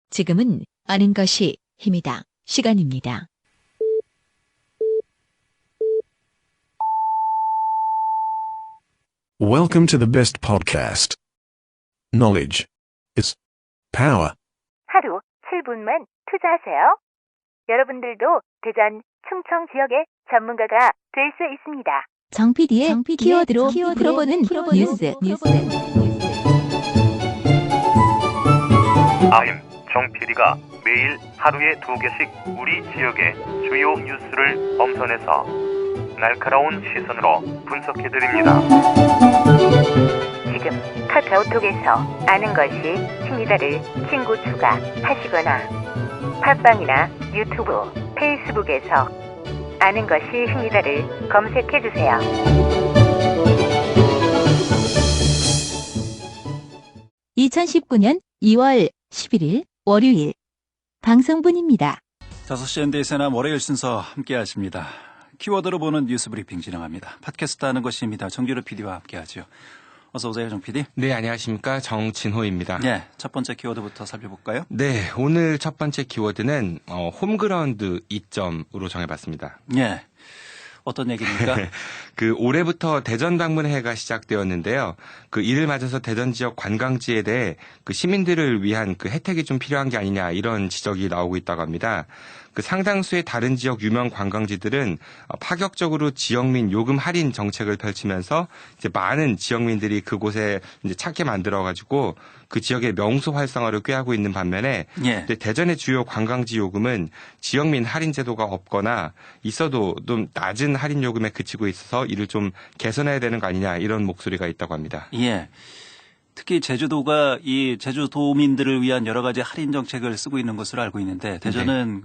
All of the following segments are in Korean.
지금은 아는 것이 힘이다. 시간입니다. Welcome to the best podcast. Knowledge is power. 하루 7분만 투자하세요. 여러분들도 대전, 충청 지역의 전문가가 될 수 있습니다. 정 PD의 키워드로 풀어보는 뉴스. 아임 정 PD가 매일 하루에 2개씩 우리 지역의 주요 뉴스를 엄선해서 날카로운 시선으로 분석해드립니다. 지금 카카오톡에서 아는 것이 힘이다를 친구 추가하시거나 팟빵이나 유튜브, 페이스북에서 아는 것이 힘이다를 검색해주세요. (2019년 2월 11일) 월요일 방송분입니다. 5시 현대에서나 월요일 순서 함께 하십니다. 키워드로 보는 뉴스 브리핑 진행합니다. 팟캐스트 하는 것입니다. 정규로 PD와 함께 하죠. 어서 오세요, 정 PD. 네, 안녕하십니까. 정진호입니다. 네, 첫 번째 키워드부터 살펴볼까요? 네, 오늘 첫 번째 키워드는 홈그라운드 2점으로 정해봤습니다. 네, 어떤 얘기입니까? 올해부터 대전 방문회가 시작되었는데요. 이를 맞아서 대전 지역 관광지에 대해 시민들을 위한 혜택이 좀 필요한 게 아니냐 이런 지적이 나오고 있다고 합니다. 상당수의 다른 지역 유명 관광지들은 파격적으로 지역민 요금 할인 정책을 펼치면서 이제 많은 지역민들이 그곳에 이제 찾게 만들어가지고 그 지역의 명소 활성화를 꾀하고 있는 반면에 예. 대전의 주요 관광지 요금은 지역민 할인 제도가 없거나 있어도 좀 낮은 할인 요금에 그치고 있어서 이를 좀 개선해야 되는 거 아니냐 이런 목소리가 있다고 합니다. 예. 특히 제주도가 이 제주도민들을 위한 여러 가지 할인 정책을 쓰고 있는 것으로 알고 있는데 대전은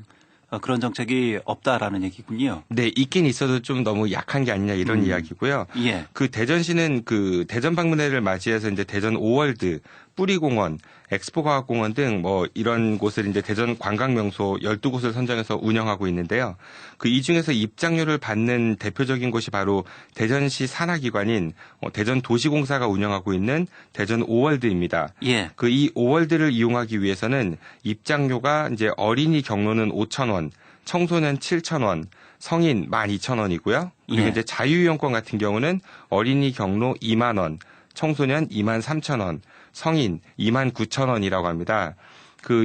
그런 정책이 없다라는 얘기군요. 네, 있긴 있어도 좀 너무 약한 게 아니냐 이런 이야기고요. 예. 대전시는 대전 방문회를 맞이해서 이제 대전 오월드, 뿌리공원, 엑스포과학공원 등 이런 곳을 이제 대전 관광명소 12곳을 선정해서 운영하고 있는데요. 이 중에서 입장료를 받는 대표적인 곳이 바로 대전시 산하기관인 대전도시공사가 운영하고 있는 대전 오월드입니다. 예. 이 오월드를 이용하기 위해서는 입장료가 이제 어린이 경로는 5,000원, 청소년 7,000원, 성인 12,000원이고요. 그리고 예. 이제 자유이용권 같은 경우는 어린이 경로 2만 원, 청소년 23,000원, 성인 29,000원이라고 합니다.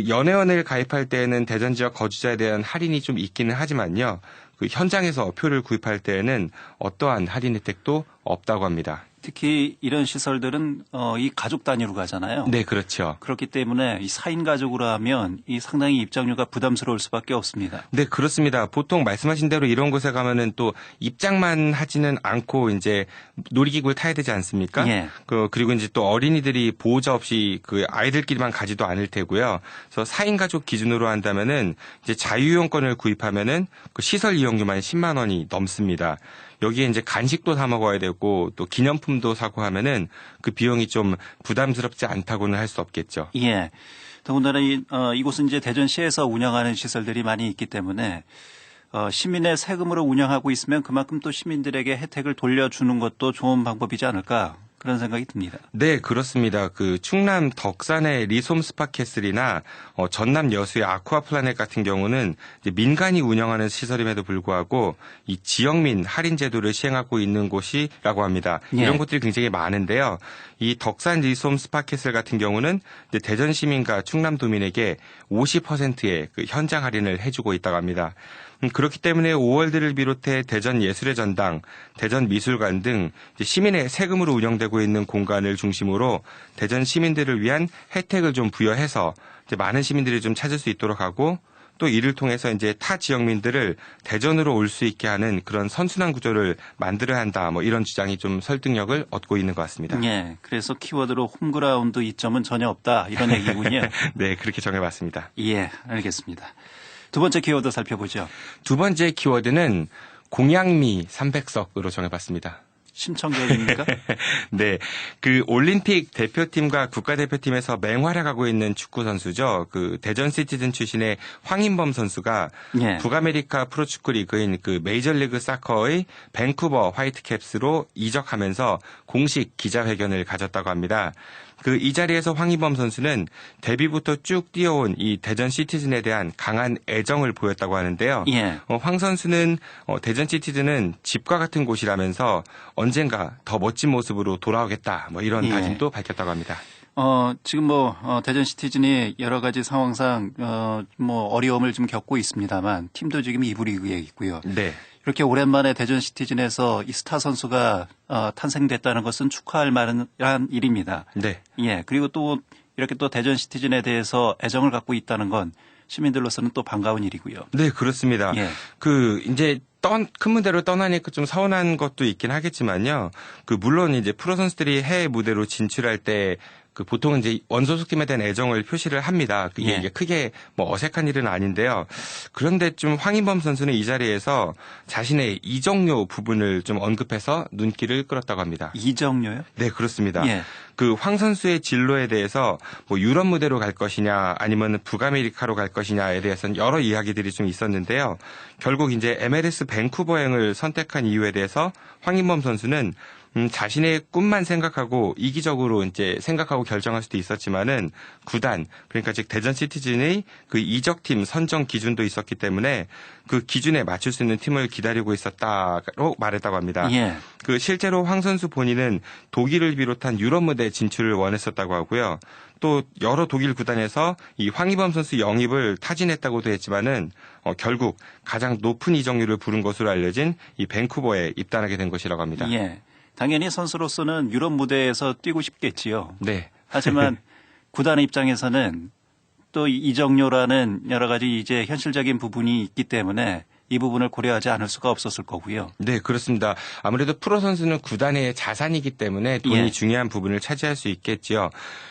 연회원을 가입할 때에는 대전 지역 거주자에 대한 할인이 좀 있기는 하지만요. 현장에서 표를 구입할 때에는 어떠한 할인 혜택도 없다고 합니다. 특히 이런 시설들은 이 가족 단위로 가잖아요. 네, 그렇죠. 그렇기 때문에 이 4인 가족으로 하면 이 상당히 입장료가 부담스러울 수밖에 없습니다. 네, 그렇습니다. 보통 말씀하신 대로 이런 곳에 가면은 또 입장만 하지는 않고 이제 놀이기구를 타야 되지 않습니까? 예. 그리고 이제 또 어린이들이 보호자 없이 아이들끼리만 가지도 않을 테고요. 그래서 4인 가족 기준으로 한다면은 이제 자유이용권을 구입하면은 시설 이용료만 10만 원이 넘습니다. 여기에 이제 간식도 사 먹어야 되고 또 기념품도 사고 하면은 그 비용이 좀 부담스럽지 않다고는 할 수 없겠죠. 예. 더군다나 이곳은 이제 대전시에서 운영하는 시설들이 많이 있기 때문에 시민의 세금으로 운영하고 있으면 그만큼 또 시민들에게 혜택을 돌려주는 것도 좋은 방법이지 않을까 그런 생각이 듭니다. 네, 그렇습니다. 충남 덕산의 리솜 스파캐슬이나 전남 여수의 아쿠아플라넷 같은 경우는 이제 민간이 운영하는 시설임에도 불구하고 이 지역민 할인 제도를 시행하고 있는 곳이라고 합니다. 예. 이런 곳들이 굉장히 많은데요. 이 덕산 리솜 스파캐슬 같은 경우는 이제 대전 시민과 충남도민에게 50%의 현장 할인을 해주고 있다고 합니다. 그렇기 때문에 오월드를 비롯해 대전 예술의 전당, 대전 미술관 등 시민의 세금으로 운영되고 있는 공간을 중심으로 대전 시민들을 위한 혜택을 좀 부여해서 이제 많은 시민들이 좀 찾을 수 있도록 하고 또 이를 통해서 이제 타 지역민들을 대전으로 올 수 있게 하는 그런 선순환 구조를 만들어야 한다. 이런 주장이 좀 설득력을 얻고 있는 것 같습니다. 예. 그래서 키워드로 홈그라운드 이점은 전혀 없다 이런 얘기군요. 네, 그렇게 정해봤습니다. 예, 알겠습니다. 두 번째 키워드 살펴보죠. 두 번째 키워드는 공양미 300석으로 정해봤습니다. 심청객입니까? 네. 올림픽 대표팀과 국가대표팀에서 맹활약하고 있는 축구 선수죠. 대전 시티즌 출신의 황인범 선수가 예. 북아메리카 프로축구 리그인 메이저리그 사커의 밴쿠버 화이트캡스로 이적하면서 공식 기자회견을 가졌다고 합니다. 이 자리에서 황희범 선수는 데뷔부터 쭉 뛰어온 이 대전 시티즌에 대한 강한 애정을 보였다고 하는데요. 예. 황 선수는 대전 시티즌은 집과 같은 곳이라면서 언젠가 더 멋진 모습으로 돌아오겠다. 뭐 이런 예. 다짐도 밝혔다고 합니다. 지금 대전 시티즌이 여러 가지 상황상, 어려움을 좀 겪고 있습니다만, 팀도 지금 2부 리그에 있고요. 네. 이렇게 오랜만에 대전 시티즌에서 이 스타 선수가 탄생됐다는 것은 축하할 만한 일입니다. 네. 예. 그리고 또 이렇게 또 대전 시티즌에 대해서 애정을 갖고 있다는 건 시민들로서는 또 반가운 일이고요. 네, 그렇습니다. 예. 이제 큰 무대로 떠나니까 좀 서운한 것도 있긴 하겠지만요. 물론 이제 프로 선수들이 해외 무대로 진출할 때 보통은 이제 원소속팀에 대한 애정을 표시를 합니다. 그게 예. 이게 크게 어색한 일은 아닌데요. 그런데 좀 황인범 선수는 이 자리에서 자신의 이적료 부분을 좀 언급해서 눈길을 끌었다고 합니다. 이적료요? 네, 그렇습니다. 예. 황 선수의 진로에 대해서 유럽 무대로 갈 것이냐 아니면 북아메리카로 갈 것이냐에 대해서는 여러 이야기들이 좀 있었는데요. 결국 이제 MLS 밴쿠버행을 선택한 이유에 대해서 황인범 선수는 자신의 꿈만 생각하고 이기적으로 이제 생각하고 결정할 수도 있었지만은 구단, 그러니까 즉 대전 시티즌의 이적팀 선정 기준도 있었기 때문에 그 기준에 맞출 수 있는 팀을 기다리고 있었다고 말했다고 합니다. 예. 실제로 황 선수 본인은 독일을 비롯한 유럽 무대 진출을 원했었다고 하고요. 또 여러 독일 구단에서 이 황희범 선수 영입을 타진했다고도 했지만은 결국 가장 높은 이적료를 부른 것으로 알려진 이 밴쿠버에 입단하게 된 것이라고 합니다. 예. 당연히 선수로서는 유럽 무대에서 뛰고 싶겠지요. 네. 하지만 구단의 입장에서는 또 이적료라는 여러 가지 이제 현실적인 부분이 있기 때문에 이 부분을 고려하지 않을 수가 없었을 거고요. 네, 그렇습니다. 아무래도 프로 선수는 구단의 자산이기 때문에 돈이 예. 중요한 부분을 차지할 수 있겠지요.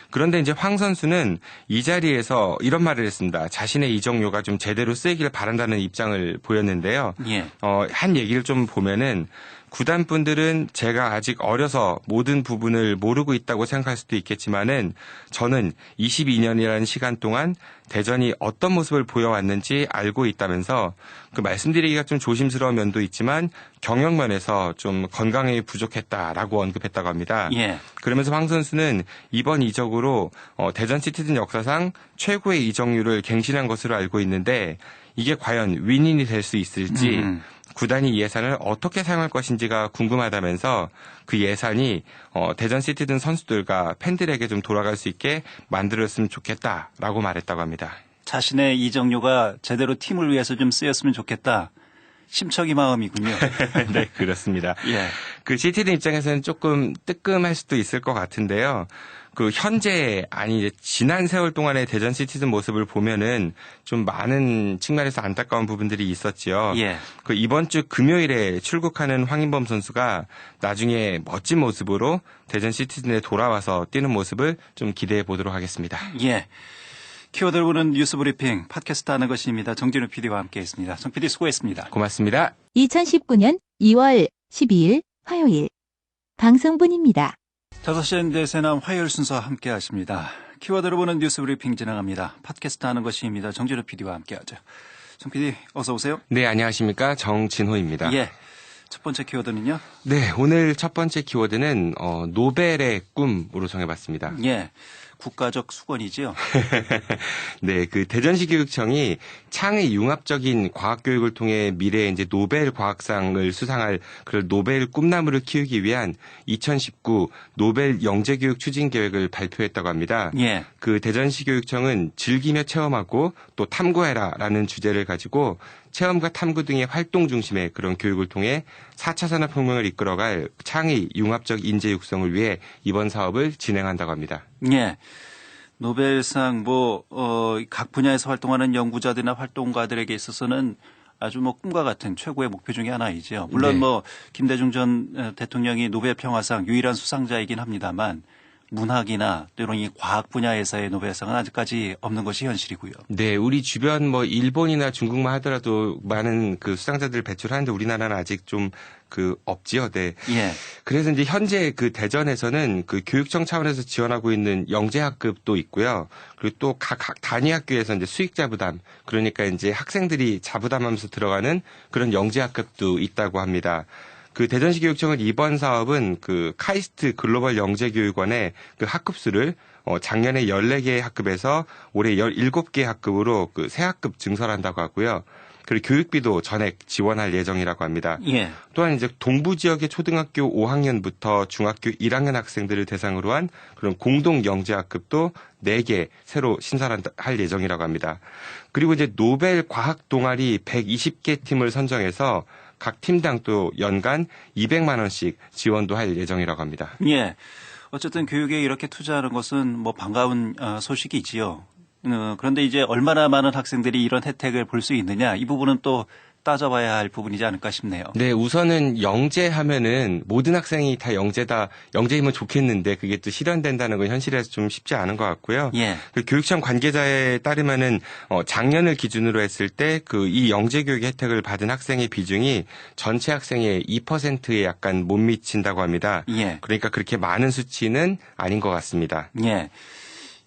그런데 이제 황 선수는 이 자리에서 이런 말을 했습니다. 자신의 이적료가 좀 제대로 쓰이길 바란다는 입장을 보였는데요. 예. 한 얘기를 좀 보면은 구단 분들은 제가 아직 어려서 모든 부분을 모르고 있다고 생각할 수도 있겠지만은 저는 22년이라는 시간 동안 대전이 어떤 모습을 보여왔는지 알고 있다면서 말씀드리기가 좀 조심스러운 면도 있지만 경영면에서 좀 건강이 부족했다라고 언급했다고 합니다. 예. 그러면서 황 선수는 이번 이적으로 대전 시티즌 역사상 최고의 이적률을 갱신한 것으로 알고 있는데 이게 과연 윈윈이 될 수 있을지 구단이 이 예산을 어떻게 사용할 것인지가 궁금하다면서 그 예산이 대전 시티즌 선수들과 팬들에게 좀 돌아갈 수 있게 만들었으면 좋겠다라고 말했다고 합니다. 자신의 이적료가 제대로 팀을 위해서 좀 쓰였으면 좋겠다. 심척이 마음이군요. 네, 그렇습니다. 예. 시티즌 입장에서는 조금 뜨끔할 수도 있을 것 같은데요. 현재 이제 지난 세월 동안의 대전 시티즌 모습을 보면은 좀 많은 측면에서 안타까운 부분들이 있었지요. 예. 이번 주 금요일에 출국하는 황인범 선수가 나중에 멋진 모습으로 대전 시티즌에 돌아와서 뛰는 모습을 좀 기대해 보도록 하겠습니다. 예. 키워드를 보는 뉴스 브리핑 팟캐스트 하는 것입니다. 정진우 PD와 함께했습니다. 정 PD 수고했습니다. 고맙습니다. 2019년 2월 12일 화요일 방송분입니다. 5시 대세남 화요일 순서 함께 하십니다. 키워드를 보는 뉴스 브리핑 진행합니다. 팟캐스트 하는 것입니다. 정진우 PD와 함께하죠. 정 PD 어서 오세요. 네, 안녕하십니까. 정진호입니다. 예. 첫 번째 키워드는요? 네, 오늘 첫 번째 키워드는 노벨의 꿈으로 정해봤습니다. 예. 국가적 수건이지요. 네, 대전시 교육청이 창의 융합적인 과학 교육을 통해 미래에 이제 노벨 과학상을 수상할 그런 노벨 꿈나무를 키우기 위한 2019 노벨 영재교육 추진 계획을 발표했다고 합니다. 예. 대전시 교육청은 즐기며 체험하고 또 탐구해라라는 주제를 가지고 체험과 탐구 등의 활동 중심의 그런 교육을 통해 4차 산업혁명을 이끌어갈 창의 융합적 인재 육성을 위해 이번 사업을 진행한다고 합니다. 예. 노벨상 각 분야에서 활동하는 연구자들이나 활동가들에게 있어서는 아주 꿈과 같은 최고의 목표 중에 하나이죠. 물론 네. 김대중 전 대통령이 노벨 평화상 유일한 수상자이긴 합니다만 문학이나 또는 이 과학 분야에서의 노벨상은 아직까지 없는 것이 현실이고요. 네, 우리 주변 일본이나 중국만 하더라도 많은 수상자들을 배출하는데 우리나라는 아직 좀 없지요. 네. 예. 그래서 이제 현재 대전에서는 교육청 차원에서 지원하고 있는 영재학급도 있고요. 그리고 또 각 단위 학교에서 이제 수익자 부담, 그러니까 이제 학생들이 자부담하면서 들어가는 그런 영재학급도 있다고 합니다. 그 대전시 교육청은 이번 사업은 그 카이스트 글로벌 영재교육원의 그 학급수를 작년에 14개 학급에서 올해 17개 학급으로 그 새 학급 증설한다고 하고요. 그리고 교육비도 전액 지원할 예정이라고 합니다. 예. 또한 이제 동부 지역의 초등학교 5학년부터 중학교 1학년 학생들을 대상으로 한 그런 공동 영재 학급도 4개 새로 신설할 예정이라고 합니다. 그리고 이제 노벨 과학 동아리 120개 팀을 선정해서 각 팀당 또 연간 200만 원씩 지원도 할 예정이라고 합니다. 예. 어쨌든 교육에 이렇게 투자하는 것은 뭐 반가운 소식이지요. 그런데 이제 얼마나 많은 학생들이 이런 혜택을 볼 수 있느냐 이 부분은 또 따져봐야 할 부분이지 않을까 싶네요. 네, 우선은 영재하면은 모든 학생이 다 영재이면 좋겠는데 그게 또 실현된다는 건 현실에서 좀 쉽지 않은 것 같고요. 예. 그 교육청 관계자에 따르면은 작년을 기준으로 했을 때 그 이 영재 교육 혜택을 받은 학생의 비중이 전체 학생의 2%에 약간 못 미친다고 합니다. 예. 그러니까 그렇게 많은 수치는 아닌 것 같습니다. 예.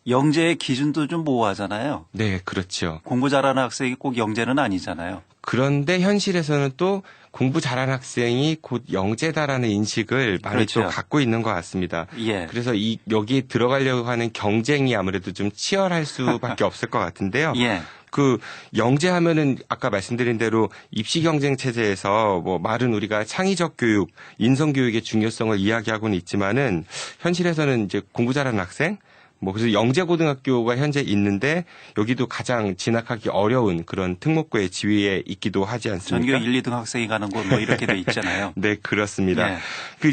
영재의 기준도 좀 모호하잖아요. 네, 그렇죠. 공부 잘하는 학생이 꼭 영재는 아니잖아요. 그런데 현실에서는 또 공부 잘하는 학생이 곧 영재다라는 인식을 많이 그렇죠. 또 갖고 있는 것 같습니다. 예. 그래서 여기에 들어가려고 하는 경쟁이 아무래도 좀 치열할 수밖에 없을 것 같은데요. 예. 그 영재하면은 아까 말씀드린 대로 입시 경쟁 체제에서 뭐 말은 우리가 창의적 교육, 인성 교육의 중요성을 이야기하고는 있지만은 현실에서는 이제 공부 잘하는 학생 뭐 그래서 영재고등학교가 현재 있는데 여기도 가장 진학하기 어려운 그런 특목고의 지위에 있기도 하지 않습니까? 전교 1, 2등 학생이 가는 곳 뭐 이렇게 돼 있잖아요. 네, 그렇습니다. 예.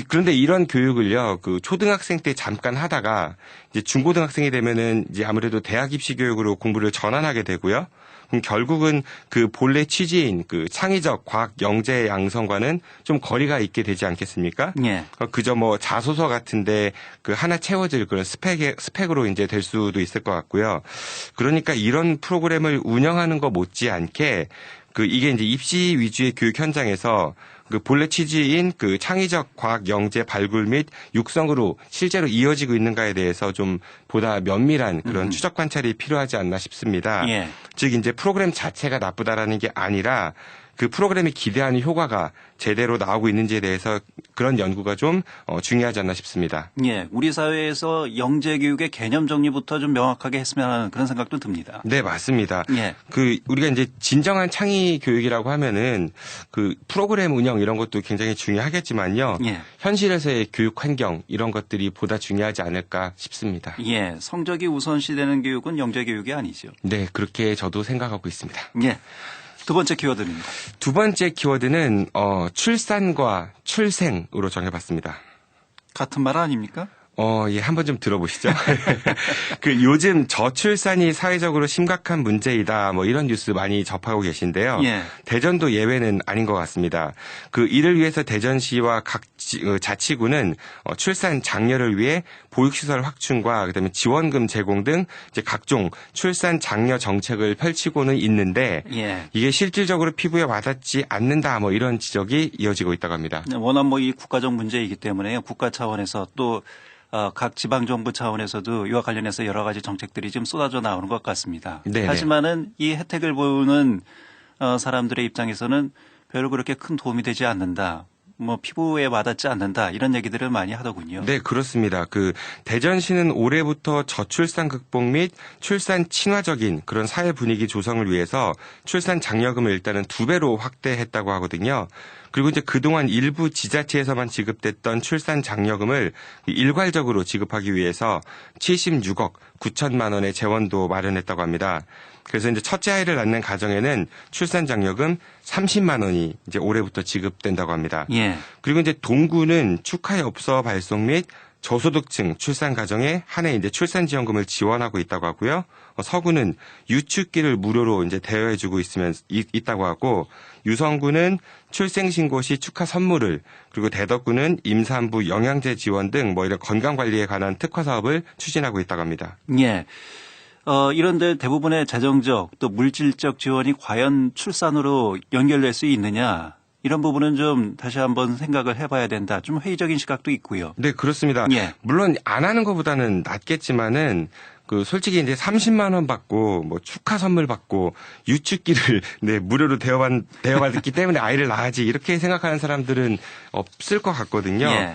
그런데 이런 교육을요, 그 초등학생 때 잠깐 하다가 이제 중고등학생이 되면은 이제 아무래도 대학 입시 교육으로 공부를 전환하게 되고요. 그럼 결국은 그 본래 취지인 그 창의적 과학 영재 양성과는 좀 거리가 있게 되지 않겠습니까? 예. 그저 뭐 자소서 같은데 그 하나 채워질 그런 스펙으로 이제 될 수도 있을 것 같고요. 그러니까 이런 프로그램을 운영하는 것 못지않게 그 이게 이제 입시 위주의 교육 현장에서 그 본래 취지인 그 창의적 과학 영재 발굴 및 육성으로 실제로 이어지고 있는가에 대해서 좀 보다 면밀한 그런 추적 관찰이 필요하지 않나 싶습니다. 예. 즉 이제 프로그램 자체가 나쁘다라는 게 아니라 그 프로그램이 기대하는 효과가 제대로 나오고 있는지에 대해서 그런 연구가 좀 중요하지 않나 싶습니다. 예. 우리 사회에서 영재 교육의 개념 정리부터 좀 명확하게 했으면 하는 그런 생각도 듭니다. 네, 맞습니다. 예. 그 우리가 이제 진정한 창의 교육이라고 하면은 그 프로그램 운영 이런 것도 굉장히 중요하겠지만요. 예. 현실에서의 교육 환경 이런 것들이 보다 중요하지 않을까 싶습니다. 예. 성적이 우선시되는 교육은 영재 교육이 아니죠. 네, 그렇게 저도 생각하고 있습니다. 예. 두 번째 키워드입니다. 두 번째 키워드는 출산과 출생으로 정해봤습니다. 같은 말 아닙니까? 예, 한번 좀 들어보시죠. 그 요즘 저출산이 사회적으로 심각한 문제이다. 뭐 이런 뉴스 많이 접하고 계신데요. 예. 대전도 예외는 아닌 것 같습니다. 그 이를 위해서 대전시와 각 자치구는 출산 장려를 위해 보육시설 확충과 그다음에 지원금 제공 등 이제 각종 출산 장려 정책을 펼치고는 있는데 예. 이게 실질적으로 피부에 와닿지 않는다. 뭐 이런 지적이 이어지고 있다고 합니다. 워낙 뭐 이 국가적 문제이기 때문에요. 국가 차원에서 또 각 지방정부 차원에서도 이와 관련해서 여러 가지 정책들이 지금 쏟아져 나오는 것 같습니다. 네네. 하지만은 이 혜택을 보는 사람들의 입장에서는 별로 그렇게 큰 도움이 되지 않는다. 뭐 피부에 와닿지 않는다 이런 얘기들을 많이 하더군요. 네, 그렇습니다. 그 대전시는 올해부터 저출산 극복 및 출산 친화적인 그런 사회 분위기 조성을 위해서 출산 장려금을 일단은 2배로 확대했다고 하거든요. 그리고 이제 그동안 일부 지자체에서만 지급됐던 출산 장려금을 일괄적으로 지급하기 위해서 76억 9천만 원의 재원도 마련했다고 합니다. 그래서 이제 첫째 아이를 낳는 가정에는 출산 장려금 30만 원이 이제 올해부터 지급된다고 합니다. 예. 그리고 이제 동구는 축하엽서 발송 및 저소득층 출산 가정에 한 해 이제 출산 지원금을 지원하고 있다고 하고요. 서구는 유축기를 무료로 이제 대여해주고 있다고 하고, 유성구는 출생 신고 시 축하 선물을, 그리고 대덕구는 임산부 영양제 지원 등 뭐 이런 건강 관리에 관한 특화 사업을 추진하고 있다고 합니다. 예. 이런데 대부분의 재정적 또 물질적 지원이 과연 출산으로 연결될 수 있느냐. 이런 부분은 좀 다시 한번 생각을 해봐야 된다. 좀 회의적인 시각도 있고요. 네, 그렇습니다. 예. 물론 안 하는 것보다는 낫겠지만은 그 솔직히 이제 30만 원 받고 뭐 축하 선물 받고 유축기를 네, 무료로 대여받기 때문에 아이를 낳아야지 이렇게 생각하는 사람들은 없을 것 같거든요. 예.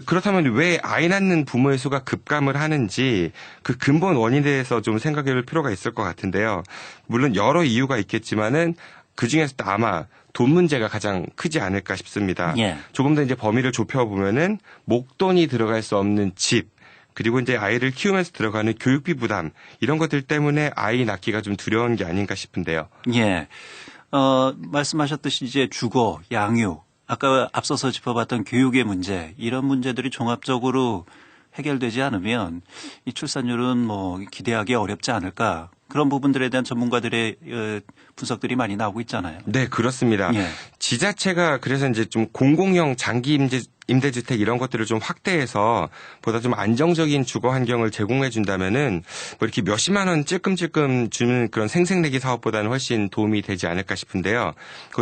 그렇다면 왜 아이 낳는 부모의 수가 급감을 하는지 그 근본 원인에 대해서 좀 생각해 볼 필요가 있을 것 같은데요. 물론 여러 이유가 있겠지만은 그 중에서도 아마 돈 문제가 가장 크지 않을까 싶습니다. 예. 조금 더 이제 범위를 좁혀보면은 목돈이 들어갈 수 없는 집, 그리고 이제 아이를 키우면서 들어가는 교육비 부담, 이런 것들 때문에 아이 낳기가 좀 두려운 게 아닌가 싶은데요. 예. 말씀하셨듯이 이제 주거, 양육, 아까 앞서서 짚어봤던 교육의 문제, 이런 문제들이 종합적으로 해결되지 않으면 이 출산율은 뭐 기대하기 어렵지 않을까. 그런 부분들에 대한 전문가들의 분석들이 많이 나오고 있잖아요. 네, 그렇습니다. 예. 지자체가 그래서 이제 좀 공공형 장기 임대주택 이런 것들을 좀 확대해서 보다 좀 안정적인 주거 환경을 제공해 준다면은 뭐 이렇게 몇십만 원 찔끔찔끔 주는 그런 생색내기 사업보다는 훨씬 도움이 되지 않을까 싶은데요.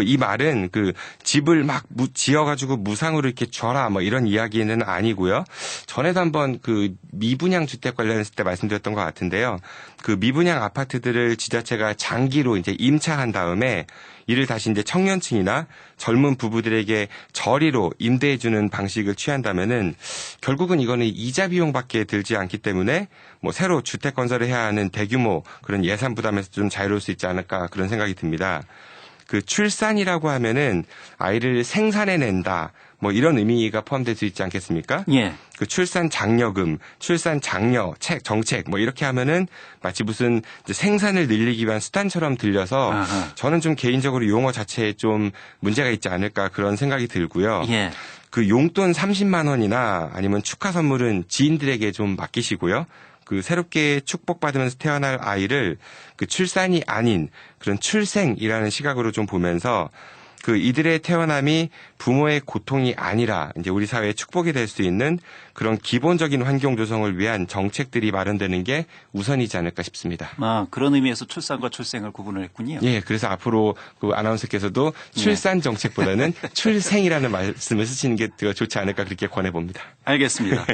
이 말은 그 집을 막 지어가지고 무상으로 이렇게 줘라 뭐 이런 이야기는 아니고요. 전에도 한번 그 미분양 주택 관련했을 때 말씀드렸던 것 같은데요. 그 미분양 아파트들을 지자체가 장기로 이제 임차한 다음에 이를 다시 이제 청년층이나 젊은 부부들에게 저리로 임대해주는 방식을 취한다면은 결국은 이거는 이자 비용밖에 들지 않기 때문에 뭐 새로 주택 건설을 해야 하는 대규모 그런 예산 부담에서 좀 자유로울 수 있지 않을까 그런 생각이 듭니다. 그 출산이라고 하면은 아이를 생산해낸다 뭐 이런 의미가 포함될 수 있지 않겠습니까? 예. 그 출산 장려금, 출산 장려 정책 뭐 이렇게 하면은 마치 무슨 이제 생산을 늘리기 위한 수단처럼 들려서 아하. 저는 좀 개인적으로 용어 자체에 좀 문제가 있지 않을까 그런 생각이 들고요. 예. 그 용돈 30만 원이나 아니면 축하 선물은 지인들에게 좀 맡기시고요. 그 새롭게 축복받으면서 태어날 아이를 그 출산이 아닌 그런 출생이라는 시각으로 좀 보면서 그 이들의 태어남이 부모의 고통이 아니라 이제 우리 사회의 축복이 될 수 있는 그런 기본적인 환경 조성을 위한 정책들이 마련되는 게 우선이지 않을까 싶습니다. 그런 의미에서 출산과 출생을 구분을 했군요. 예, 그래서 앞으로 그 아나운서께서도 출산 정책보다는 출생이라는 말씀을 쓰시는 게 더 좋지 않을까 그렇게 권해봅니다. 알겠습니다.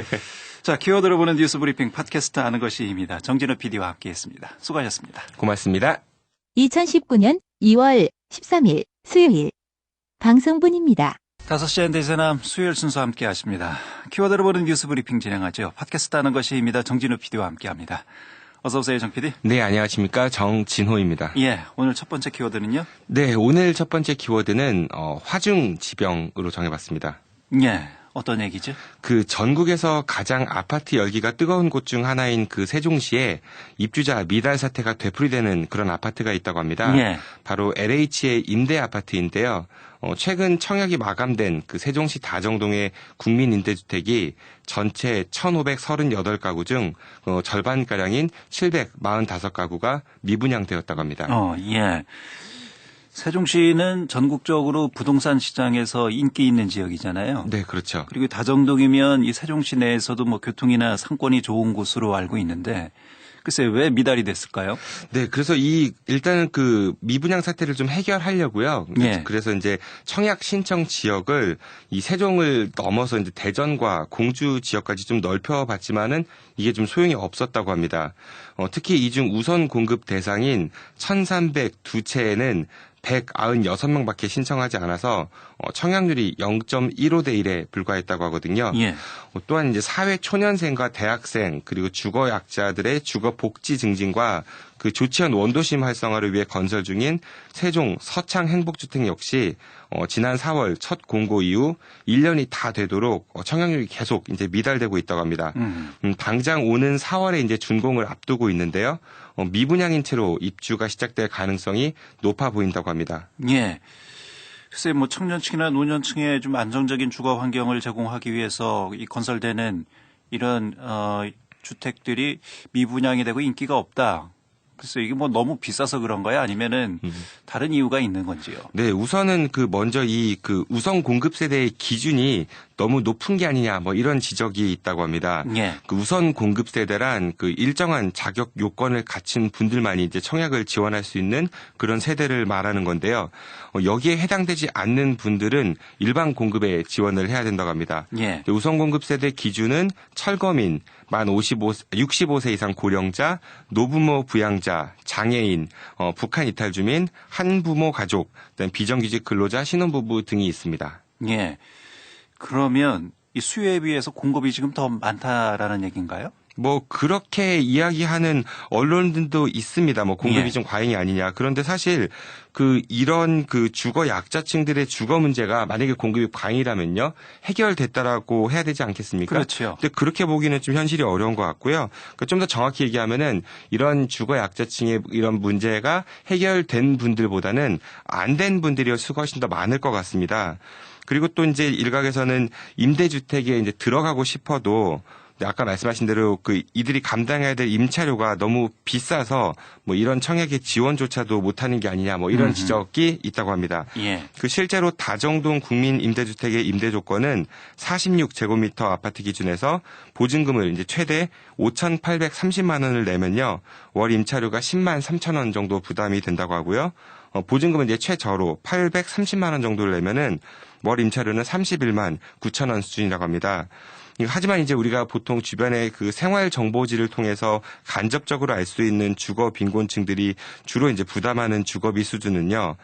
자, 키워드로 보는 뉴스 브리핑 팟캐스트 아는 것이입니다. 정진호 PD와 함께했습니다. 수고하셨습니다. 고맙습니다. 2019년 2월 13일 수요일 방송분입니다. 5시 현대세남 수요일 순서 함께 하십니다. 키워드로 보는 뉴스 브리핑 진행하죠. 팟캐스트 하는 것이입니다. 정진호 PD와 함께합니다. 어서 오세요, 정 PD. 네, 안녕하십니까. 정진호입니다. 예, 오늘 첫 번째 키워드는요? 네, 오늘 첫 번째 키워드는 화중지병으로 정해봤습니다. 예, 어떤 얘기죠? 그 전국에서 가장 아파트 열기가 뜨거운 곳 중 하나인 그 세종시에 입주자 미달 사태가 되풀이되는 그런 아파트가 있다고 합니다. 예. 바로 LH의 임대 아파트인데요. 최근 청약이 마감된 그 세종시 다정동의 국민임대주택이 전체 1,538가구 중 절반가량인 745가구가 미분양되었다고 합니다. 예. 세종시는 전국적으로 부동산 시장에서 인기 있는 지역이잖아요. 네, 그렇죠. 그리고 다정동이면 이 세종시 내에서도 뭐 교통이나 상권이 좋은 곳으로 알고 있는데 글쎄 왜 미달이 됐을까요? 네, 그래서 일단은 그 미분양 사태를 좀 해결하려고요. 예. 그래서 이제 청약 신청 지역을 이 세종을 넘어서 이제 대전과 공주 지역까지 좀 넓혀봤지만은 이게 좀 소용이 없었다고 합니다. 특히 이 중 우선 공급 대상인 1,302채에는 196명밖에 신청하지 않아서 청약률이 0.15대 1에 불과했다고 하거든요. 예. 또한 이제 사회 초년생과 대학생 그리고 주거약자들의 주거 복지 증진과 그 조치현 원도심 활성화를 위해 건설 중인 세종 서창 행복주택 역시 지난 4월 첫 공고 이후 1년이 다 되도록 청약률이 계속 이제 미달되고 있다고 합니다. 당장 오는 4월에 이제 준공을 앞두고 있는데요. 미분양인 채로 입주가 시작될 가능성이 높아 보인다고 합니다. 예. 글쎄 뭐 청년층이나 노년층에 좀 안정적인 주거 환경을 제공하기 위해서 이 건설되는 이런 주택들이 미분양이 되고 인기가 없다. 글쎄 이게 뭐 너무 비싸서 그런 거야? 아니면은 다른 이유가 있는 건지요? 네, 우선은 먼저 우선 공급 세대의 기준이 너무 높은 게 아니냐 뭐 이런 지적이 있다고 합니다. 예. 우선 공급 세대란 일정한 자격 요건을 갖춘 분들만이 이제 청약을 지원할 수 있는 그런 세대를 말하는 건데요. 여기에 해당되지 않는 분들은 일반 공급에 지원을 해야 된다고 합니다. 예. 우선 공급 세대 기준은 철거민, 만 65세 이상 고령자, 노부모 부양자, 장애인, 북한 이탈 주민, 한부모 가족, 그다음 비정규직 근로자, 신혼부부 등이 있습니다. 예. 그러면 이 수요에 비해서 공급이 지금 더 많다라는 얘기인가요? 뭐 그렇게 이야기하는 언론들도 있습니다. 뭐 공급이 예. 좀 과잉이 아니냐. 그런데 사실 이런 주거 약자층들의 주거 문제가 만약에 공급이 과잉이라면요 해결됐다라고 해야 되지 않겠습니까? 그렇죠. 근데 그렇게 보기는 좀 현실이 어려운 것 같고요. 그러니까 좀 더 정확히 얘기하면은 이런 주거 약자층의 이런 문제가 해결된 분들보다는 안 된 분들이 훨씬 더 많을 것 같습니다. 그리고 또 이제 일각에서는 임대주택에 이제 들어가고 싶어도 아까 말씀하신 대로 이들이 감당해야 될 임차료가 너무 비싸서 뭐 이런 청약의 지원조차도 못하는 게 아니냐 뭐 이런 지적이 있다고 합니다. 예. 실제로 다정동 국민 임대주택의 임대 조건은 46제곱미터 아파트 기준에서 보증금을 이제 최대 5,830만 원을 내면요 월 임차료가 10만 3천 원 정도 부담이 된다고 하고요. 보증금은 이제 최저로 830만 원 정도를 내면은 월 임차료는 31만 9천 원 수준이라고 합니다. 하지만 이제 우리가 보통 주변의 생활 정보지를 통해서 간접적으로 알 수 있는 주거 빈곤층들이 주로 이제 부담하는 주거비 수준은요.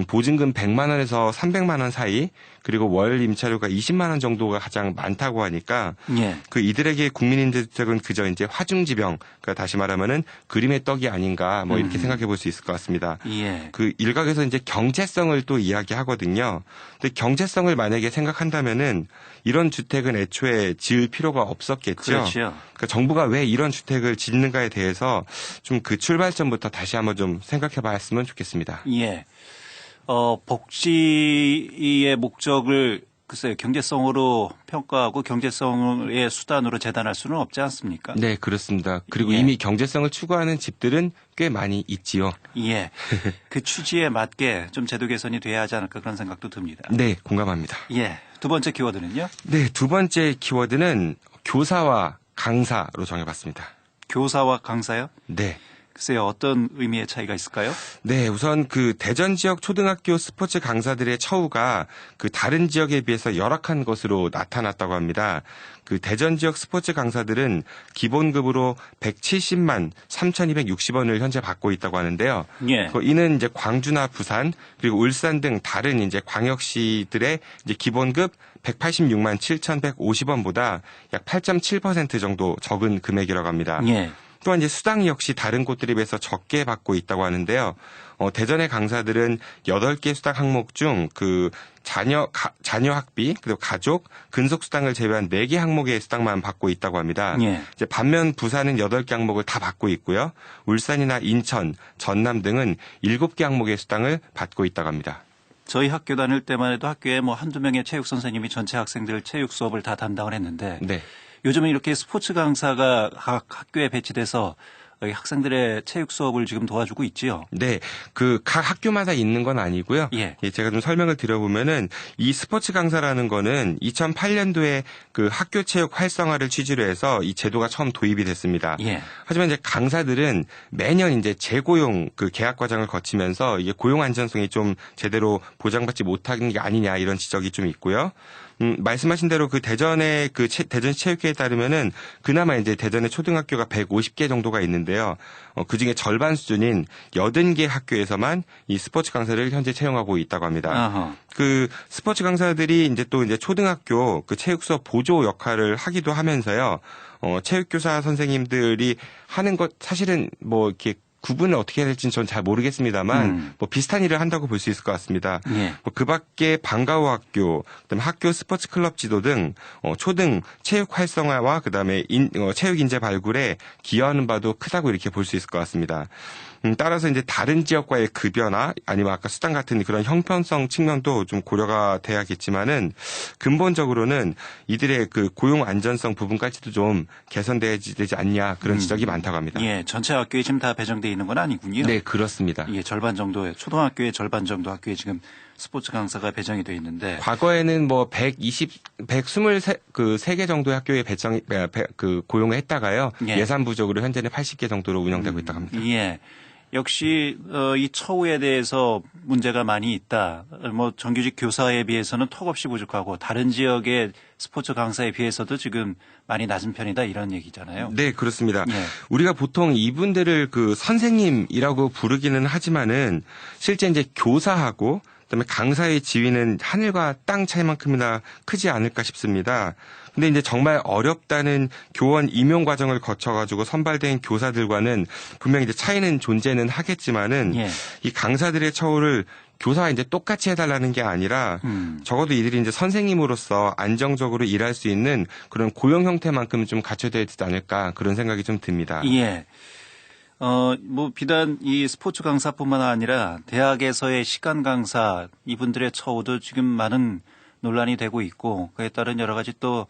보증금 100만 원에서 300만 원 사이 그리고 월 임차료가 20만 원 정도가 가장 많다고 하니까 예. 이들에게 국민임대주택은 그저 이제 화중지병, 그러니까 다시 말하면은 그림의 떡이 아닌가 뭐 이렇게 생각해 볼 수 있을 것 같습니다. 예. 일각에서 이제 경제성을 또 이야기하거든요. 근데 경제성을 만약에 생각한다면은 이런 주택은 애초에 지을 필요가 없었겠죠. 그렇죠. 그러니까 정부가 왜 이런 주택을 짓는가에 대해서 좀 출발점부터 다시 한번 좀 생각해 봤으면 좋겠습니다. 예. 복지의 목적을 글쎄요, 경제성으로 평가하고 경제성의 수단으로 재단할 수는 없지 않습니까? 네, 그렇습니다. 그리고 예. 이미 경제성을 추구하는 집들은 꽤 많이 있지요. 예. 그 취지에 맞게 좀 제도 개선이 돼야 하지 않을까 그런 생각도 듭니다. 네, 공감합니다. 예. 두 번째 키워드는요? 네, 두 번째 키워드는 교사와 강사로 정해봤습니다. 교사와 강사요? 네. 글쎄요, 어떤 의미의 차이가 있을까요? 네, 우선 대전 지역 초등학교 스포츠 강사들의 처우가 다른 지역에 비해서 열악한 것으로 나타났다고 합니다. 대전 지역 스포츠 강사들은 기본급으로 170만 3,260원을 현재 받고 있다고 하는데요. 예. 이는 이제 광주나 부산 그리고 울산 등 다른 이제 광역시들의 이제 기본급 186만 7,150원보다 약 8.7% 정도 적은 금액이라고 합니다. 예. 또한 이제 수당 역시 다른 곳들에 비해서 적게 받고 있다고 하는데요. 대전의 강사들은 8개 수당 항목 중 자녀 학비, 그리고 가족, 근속 수당을 제외한 4개 항목의 수당만 받고 있다고 합니다. 예. 이제 반면 부산은 8개 항목을 다 받고 있고요. 울산이나 인천, 전남 등은 7개 항목의 수당을 받고 있다고 합니다. 저희 학교 다닐 때만 해도 학교에 뭐 한두 명의 체육 선생님이 전체 학생들 체육 수업을 다 담당을 했는데 네. 요즘은 이렇게 스포츠 강사가 각 학교에 배치돼서 학생들의 체육 수업을 지금 도와주고 있지요. 네, 각 학교마다 있는 건 아니고요. 예. 제가 좀 설명을 드려보면은 이 스포츠 강사라는 거는 2008년도에 학교 체육 활성화를 취지로 해서 이 제도가 처음 도입이 됐습니다. 예. 하지만 이제 강사들은 매년 이제 재고용 계약 과정을 거치면서 이게 고용 안전성이 좀 제대로 보장받지 못하는 게 아니냐 이런 지적이 좀 있고요. 말씀하신 대로 대전의 대전 체육회에 따르면은 그나마 이제 대전의 초등학교가 150개 정도가 있는데요. 그 중에 절반 수준인 80개 학교에서만 이 스포츠 강사를 현재 채용하고 있다고 합니다. 아하. 스포츠 강사들이 이제 초등학교 체육 수업 보조 역할을 하기도 하면서요. 체육교사 선생님들이 하는 것 사실은 뭐 이렇게 구분을 어떻게 해야 될지는 전 잘 모르겠습니다만 뭐 비슷한 일을 한다고 볼 수 있을 것 같습니다. 예. 그 밖에 방과후 학교, 그다음에 학교 스포츠 클럽 지도 등 초등 체육 활성화와 그다음에 체육 인재 발굴에 기여하는 바도 크다고 이렇게 볼 수 있을 것 같습니다. 따라서 이제 다른 지역과의 급여나 아니면 아까 수당 같은 그런 형편성 측면도 좀 고려가 돼야겠지만은 근본적으로는 이들의 그 고용 안전성 부분까지도 좀 개선되지 않냐 그런 지적이 많다고 합니다. 예, 전체 학교에 지금 다 배정돼 있는 건 아니군요. 네, 그렇습니다. 예, 절반 정도의 초등학교의 절반 정도 학교에 지금 스포츠 강사가 배정이 돼 있는데 과거에는 뭐 123개 정도의 학교에 고용을 했다가요. 예. 예산 부족으로 현재는 80개 정도로 운영되고 있다고 합니다. 예. 역시 이 처우에 대해서 문제가 많이 있다. 뭐 정규직 교사에 비해서는 턱없이 부족하고 다른 지역의 스포츠 강사에 비해서도 지금 많이 낮은 편이다 이런 얘기잖아요. 네, 그렇습니다. 예. 우리가 보통 이분들을 그 선생님이라고 부르기는 하지만은 실제 이제 교사하고 그다음에 강사의 지위는 하늘과 땅 차이만큼이나 크지 않을까 싶습니다. 근데 이제 정말 어렵다는 교원 임용 과정을 거쳐가지고 선발된 교사들과는 분명히 이제 차이는 존재는 하겠지만은 예. 이 강사들의 처우를 교사와 이제 똑같이 해달라는 게 아니라 적어도 이들이 이제 선생님으로서 안정적으로 일할 수 있는 그런 고용 형태만큼 좀 갖춰져야 되지 않을까 그런 생각이 좀 듭니다. 예. 뭐 비단 이 스포츠 강사뿐만 아니라 대학에서의 시간 강사 이분들의 처우도 지금 많은 논란이 되고 있고 그에 따른 여러 가지 또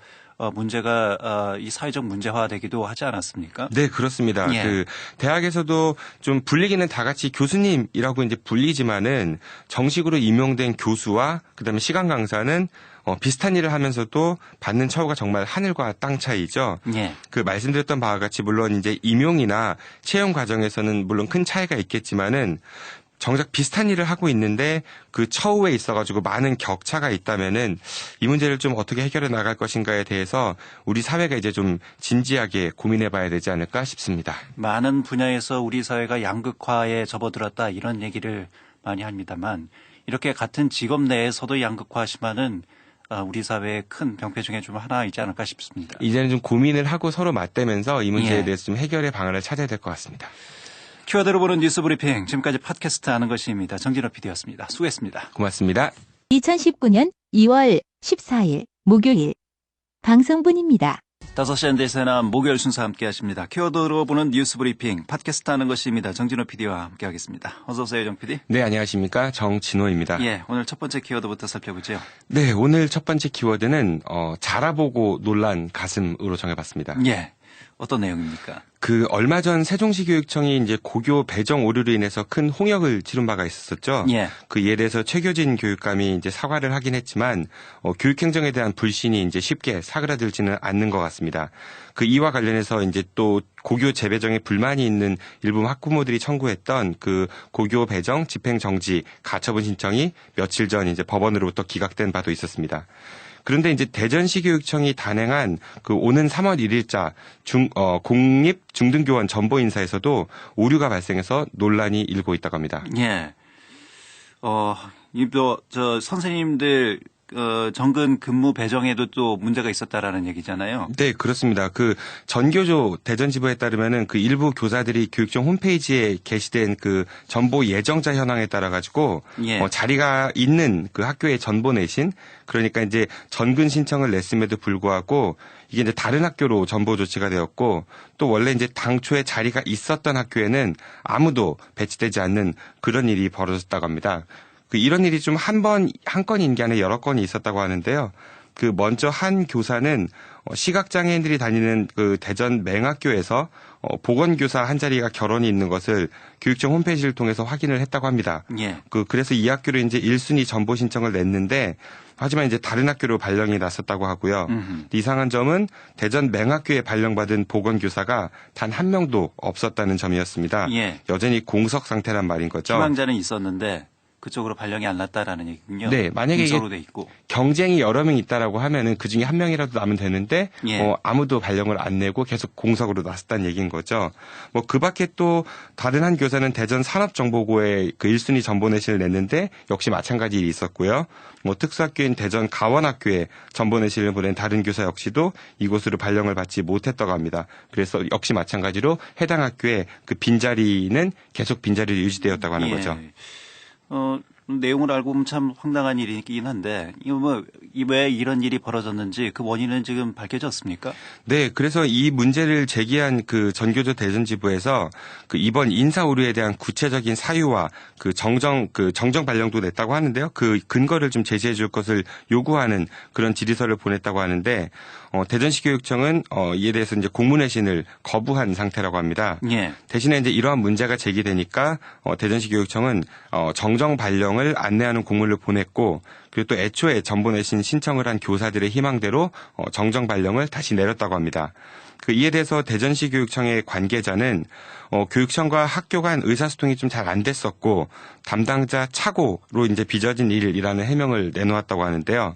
문제가 이 사회적 문제화되기도 하지 않았습니까? 네, 그렇습니다. 예. 그 대학에서도 좀 불리기는 다 같이 교수님이라고 이제 불리지만은 정식으로 임용된 교수와 그다음에 시간 강사는 비슷한 일을 하면서도 받는 처우가 정말 하늘과 땅 차이죠. 예. 그 말씀드렸던 바와 같이 물론 이제 임용이나 채용 과정에서는 물론 큰 차이가 있겠지만은 정작 비슷한 일을 하고 있는데 그 처우에 있어가지고 많은 격차가 있다면은 이 문제를 좀 어떻게 해결해 나갈 것인가에 대해서 우리 사회가 이제 좀 진지하게 고민해봐야 되지 않을까 싶습니다. 많은 분야에서 우리 사회가 양극화에 접어들었다 이런 얘기를 많이 합니다만 이렇게 같은 직업 내에서도 양극화 심화는 우리 사회의 큰 병폐 중에 좀 하나이지 않을까 싶습니다. 이제는 좀 고민을 하고 서로 맞대면서 이 문제에 예. 대해서 좀 해결의 방안을 찾아야 될 것 같습니다. 키워드로 보는 뉴스 브리핑 지금까지 팟캐스트 하는 것입니다. 정진호 PD였습니다. 수고했습니다. 고맙습니다. 2019년 2월 14일 목요일 방송분입니다. 5시 현대세나 목요일 순서 함께 하십니다. 키워드로 보는 뉴스 브리핑 팟캐스트 하는 것입니다. 정진호 PD와 함께 하겠습니다. 어서 오세요, 정 PD. 네, 안녕하십니까. 정진호입니다. 예, 오늘 첫 번째 키워드부터 살펴보죠. 네, 오늘 첫 번째 키워드는 자라보고 논란 가슴으로 정해봤습니다. 예, 어떤 내용입니까? 그 얼마 전 세종시교육청이 이제 고교 배정 오류로 인해서 큰 홍역을 치른 바가 있었죠. 예. 그 이에 대해서 최교진 교육감이 이제 사과를 하긴 했지만 교육행정에 대한 불신이 이제 쉽게 사그라들지는 않는 것 같습니다. 그 이와 관련해서 이제 또 고교 재배정에 불만이 있는 일부 학부모들이 청구했던 그 고교 배정 집행정지 가처분 신청이 며칠 전 이제 법원으로부터 기각된 바도 있었습니다. 그런데 이제 대전시교육청이 단행한 그 오는 3월 1일자 공립 중등교원 전보 인사에서도 오류가 발생해서 논란이 일고 있다고 합니다. 예. 저 선생님들 정근 근무 배정에도 또 문제가 있었다라는 얘기잖아요. 네, 그렇습니다. 그 전교조 대전지부에 따르면은 그 일부 교사들이 교육청 홈페이지에 게시된 그 전보 예정자 현황에 따라 가지고 예. 자리가 있는 그 학교에 전보 내신 그러니까 이제 전근 신청을 냈음에도 불구하고 이게 이제 다른 학교로 전보 조치가 되었고 또 원래 이제 당초에 자리가 있었던 학교에는 아무도 배치되지 않는 그런 일이 벌어졌다고 합니다. 이런 일이 좀 한 건인 게 아니라 여러 건이 있었다고 하는데요. 그 먼저 한 교사는 시각장애인들이 다니는 그 대전 맹학교에서 보건교사 한 자리가 결혼이 있는 것을 교육청 홈페이지를 통해서 확인을 했다고 합니다. 예. 그래서 이 학교로 이제 1순위 전보 신청을 냈는데 하지만 이제 다른 학교로 발령이 났었다고 하고요. 이상한 점은 대전 맹학교에 발령받은 보건교사가 단 한 명도 없었다는 점이었습니다. 예. 여전히 공석 상태란 말인 거죠. 희망자는 있었는데 그쪽으로 발령이 안 났다라는 얘기군요. 네, 만약에 공서로 돼 있고 경쟁이 여러 명 있다라고 하면은 그 중에 한 명이라도 나면 되는데 예. 아무도 발령을 안 내고 계속 공석으로 났었다는 얘기인 거죠. 그 밖에 또 다른 한 교사는 대전 산업정보고에 그 1순위 전보 내신을 냈는데 역시 마찬가지 일이 있었고요. 특수학교인 대전 가원학교에 전보 내신을 보낸 다른 교사 역시도 이곳으로 발령을 받지 못했다고 합니다. 그래서 역시 마찬가지로 해당 학교에 그 빈자리는 계속 빈자리로 유지되었다고 하는 예. 거죠. 내용을 알고 보면 참 황당한 일이긴 한데 이거 왜 이런 일이 벌어졌는지 그 원인은 지금 밝혀졌습니까? 네, 그래서 이 문제를 제기한 그 전교조 대전지부에서 그 이번 인사 오류에 대한 구체적인 사유와 그 정정 발령도 냈다고 하는데요. 그 근거를 좀 제시해 줄 것을 요구하는 그런 질의서를 보냈다고 하는데 대전시 교육청은 이에 대해서 이제 공문회신을 거부한 상태라고 합니다. 예. 대신에 이제 이러한 문제가 제기되니까 대전시 교육청은 정정 발령을 안내하는 공문을 보냈고 그리고 또 애초에 전보 내신 신청을 한 교사들의 희망대로 정정 발령을 다시 내렸다고 합니다. 이에 대해서 대전시 교육청의 관계자는 교육청과 학교 간 의사소통이 좀 잘 안 됐었고 담당자 착오로 이제 빚어진 일이라는 해명을 내놓았다고 하는데요.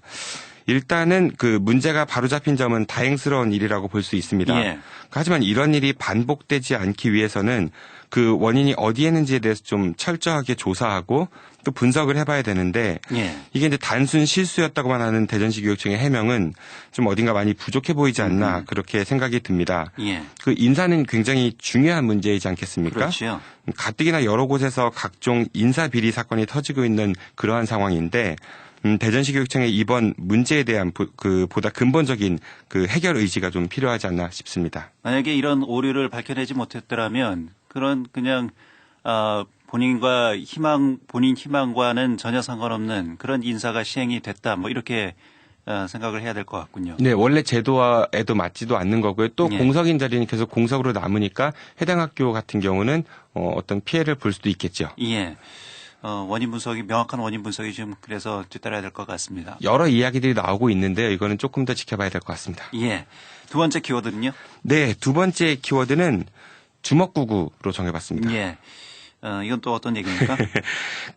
일단은 그 문제가 바로잡힌 점은 다행스러운 일이라고 볼 수 있습니다. 예. 하지만 이런 일이 반복되지 않기 위해서는 그 원인이 어디에 있는지에 대해서 좀 철저하게 조사하고 또 분석을 해봐야 되는데 예. 이게 이제 단순 실수였다고만 하는 대전시 교육청의 해명은 좀 어딘가 많이 부족해 보이지 않나 그렇게 생각이 듭니다. 예. 그 인사는 굉장히 중요한 문제이지 않겠습니까? 그렇죠. 가뜩이나 여러 곳에서 각종 인사 비리 사건이 터지고 있는 그러한 상황인데 대전시 교육청의 이번 문제에 대한 보다 근본적인 그 해결 의지가 좀 필요하지 않나 싶습니다. 만약에 이런 오류를 밝혀내지 못했더라면 그냥 본인 희망과는 전혀 상관없는 그런 인사가 시행이 됐다. 이렇게 생각을 해야 될 것 같군요. 네, 원래 제도와에도 맞지도 않는 거고요. 또 예. 공석인 자리는 계속 공석으로 남으니까 해당 학교 같은 경우는 어떤 피해를 볼 수도 있겠죠. 예. 명확한 원인 분석이 좀 그래서 뒤따라야 될 것 같습니다. 여러 이야기들이 나오고 있는데요. 이거는 조금 더 지켜봐야 될 것 같습니다. 예. 두 번째 키워드는요? 네, 두 번째 키워드는 주먹구구로 정해봤습니다. 예. 이건 또 어떤 얘기입니까?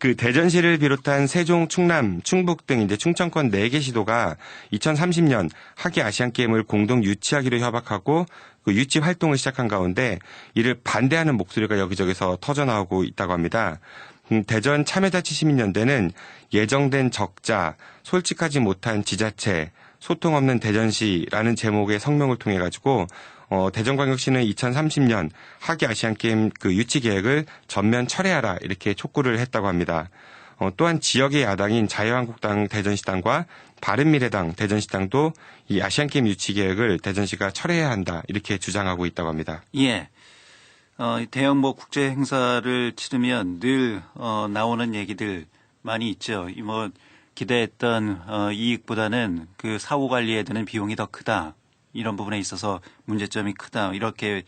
그 대전시를 비롯한 세종, 충남, 충북 등 이제 충청권 4개 시도가 2030년 하계 아시안 게임을 공동 유치하기로 협약하고 그 유치 활동을 시작한 가운데 이를 반대하는 목소리가 여기저기서 터져 나오고 있다고 합니다. 대전 참여자치 시민연대는 예정된 적자, 솔직하지 못한 지자체, 소통 없는 대전시라는 제목의 성명을 통해 가지고 대전광역시는 2030년 하계 아시안게임 그 유치 계획을 전면 철회하라 이렇게 촉구를 했다고 합니다. 또한 지역의 야당인 자유한국당 대전시당과 바른미래당 대전시당도 이 아시안게임 유치 계획을 대전시가 철회해야 한다 이렇게 주장하고 있다고 합니다. 예. 대형 국제 행사를 치르면 늘 나오는 얘기들 많이 있죠. 기대했던 이익보다는 그 사후 관리에 드는 비용이 더 크다. 이런 부분에 있어서 문제점이 크다. 이렇게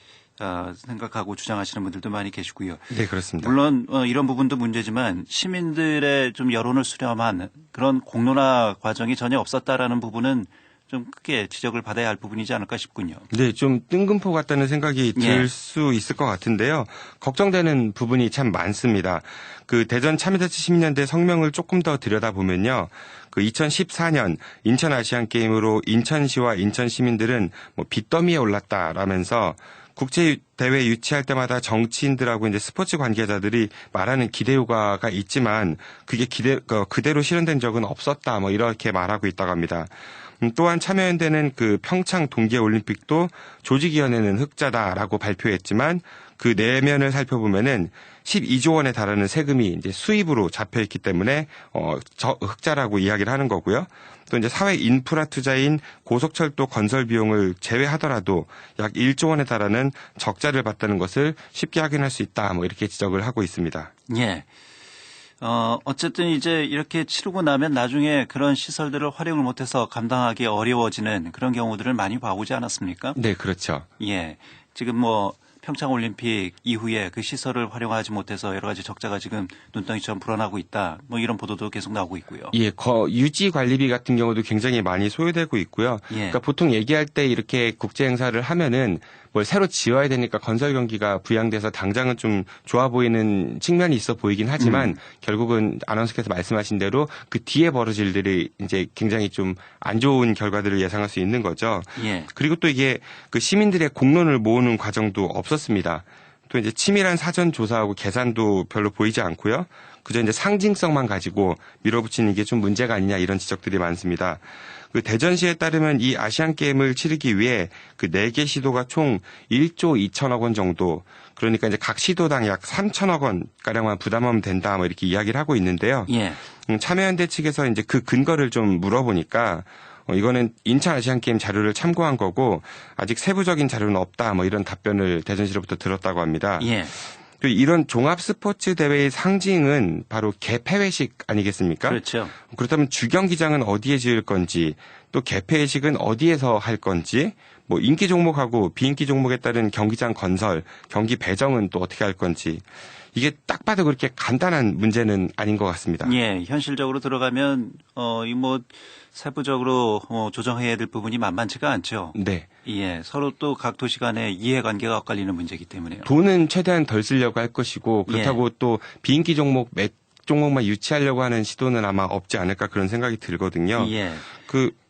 생각하고 주장하시는 분들도 많이 계시고요. 네, 그렇습니다. 물론 이런 부분도 문제지만 시민들의 좀 여론을 수렴한 그런 공론화 과정이 전혀 없었다라는 부분은 좀 크게 지적을 받아야 할 부분이지 않을까 싶군요. 네, 좀 뜬금포 같다는 생각이 들 수 있을 것 같은데요. 걱정되는 부분이 참 많습니다. 그 대전 참여자치 시민연대 성명을 조금 더 들여다보면요. 그 2014년 인천 아시안 게임으로 인천시와 인천 시민들은 빚더미에 올랐다라면서 국제 대회 유치할 때마다 정치인들하고 이제 스포츠 관계자들이 말하는 기대 효과가 있지만 그게 그대로 실현된 적은 없었다. 이렇게 말하고 있다고 합니다. 또한 참여연대는 그 평창 동계올림픽도 조직위원회는 흑자다라고 발표했지만 그 내면을 살펴보면은 12조 원에 달하는 세금이 이제 수입으로 잡혀있기 때문에 흑자라고 이야기를 하는 거고요. 또 이제 사회 인프라 투자인 고속철도 건설 비용을 제외하더라도 약 1조 원에 달하는 적자를 봤다는 것을 쉽게 확인할 수 있다. 이렇게 지적을 하고 있습니다. 예. 어쨌든 이제 이렇게 치르고 나면 나중에 그런 시설들을 활용을 못해서 감당하기 어려워지는 그런 경우들을 많이 봐오지 않았습니까? 네, 그렇죠. 예. 지금 평창올림픽 이후에 그 시설을 활용하지 못해서 여러 가지 적자가 지금 눈덩이처럼 불어나고 있다. 이런 보도도 계속 나오고 있고요. 예, 유지 관리비 같은 경우도 굉장히 많이 소요되고 있고요. 예. 그러니까 보통 얘기할 때 이렇게 국제 행사를 하면은 뭘 새로 지어야 되니까 건설 경기가 부양돼서 당장은 좀 좋아 보이는 측면이 있어 보이긴 하지만 결국은 아나운서께서 말씀하신 대로 그 뒤에 벌어질 일들이 이제 굉장히 좀 안 좋은 결과들을 예상할 수 있는 거죠. 예. 그리고 또 이게 그 시민들의 공론을 모으는 과정도 없었습니다. 또 이제 치밀한 사전 조사하고 계산도 별로 보이지 않고요. 그저 이제 상징성만 가지고 밀어붙이는 게 좀 문제가 아니냐 이런 지적들이 많습니다. 그 대전시에 따르면 이 아시안 게임을 치르기 위해 그 4개 시도가 총 1조 2천억 원 정도, 그러니까 이제 각 시도당 약 3천억 원 가량만 부담하면 된다 뭐 이렇게 이야기를 하고 있는데요. 예. 참여연대 측에서 이제 그 근거를 좀 물어보니까 이거는 인천 아시안 게임 자료를 참고한 거고 아직 세부적인 자료는 없다 뭐 이런 답변을 대전시로부터 들었다고 합니다. 예. 이런 종합 스포츠 대회의 상징은 바로 개폐회식 아니겠습니까? 그렇죠. 그렇다면 주경기장은 어디에 지을 건지, 또 개폐회식은 어디에서 할 건지, 뭐 인기 종목하고 비인기 종목에 따른 경기장 건설, 경기 배정은 또 어떻게 할 건지, 이게 딱 봐도 그렇게 간단한 문제는 아닌 것 같습니다. 예, 현실적으로 들어가면 이 뭐 세부적으로 조정해야 될 부분이 만만치가 않죠. 네. 예, 서로 또 각 도시 간의 이해관계가 엇갈리는 문제이기 때문에요. 돈은 최대한 덜 쓰려고 할 것이고 그렇다고 또 비인기 종목 몇 종목만 유치하려고 하는 시도는 아마 없지 않을까 그런 생각이 들거든요. 예.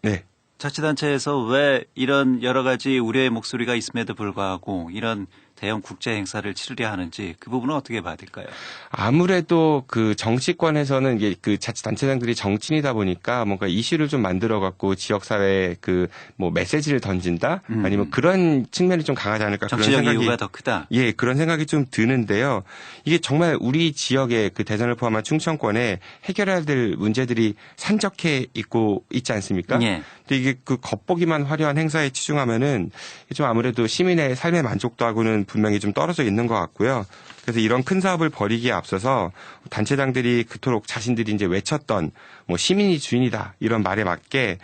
네. 자치단체에서 왜 이런 여러 가지 우려의 목소리가 있음에도 불구하고 이런 대형 국제 행사를 치르려 하는지 그 부분은 어떻게 봐야 될까요? 아무래도 그 정치권에서는 이게 그 자치단체장들이 정치인이다 보니까 뭔가 이슈를 좀 만들어 갖고 지역사회에 그 뭐 메시지를 던진다? 아니면 그런 측면이 좀 강하지 않을까 그런 정치적 생각이. 이유가 더 크다. 예, 그런 생각이 좀 드는데요. 이게 정말 우리 지역의 그 대전을 포함한 충청권에 해결해야 될 문제들이 산적해 있지 않습니까? 예. 근데 이게 그 겉보기만 화려한 행사에 치중하면은 좀 아무래도 시민의 삶의 만족도하고는 분명히 좀 떨어져 있는 것 같고요. 그래서 이런 큰 사업을 벌이기에 앞서서 단체장들이 그토록 자신들이 이제 외쳤던 뭐 시민이 주인이다 이런 말에 맞게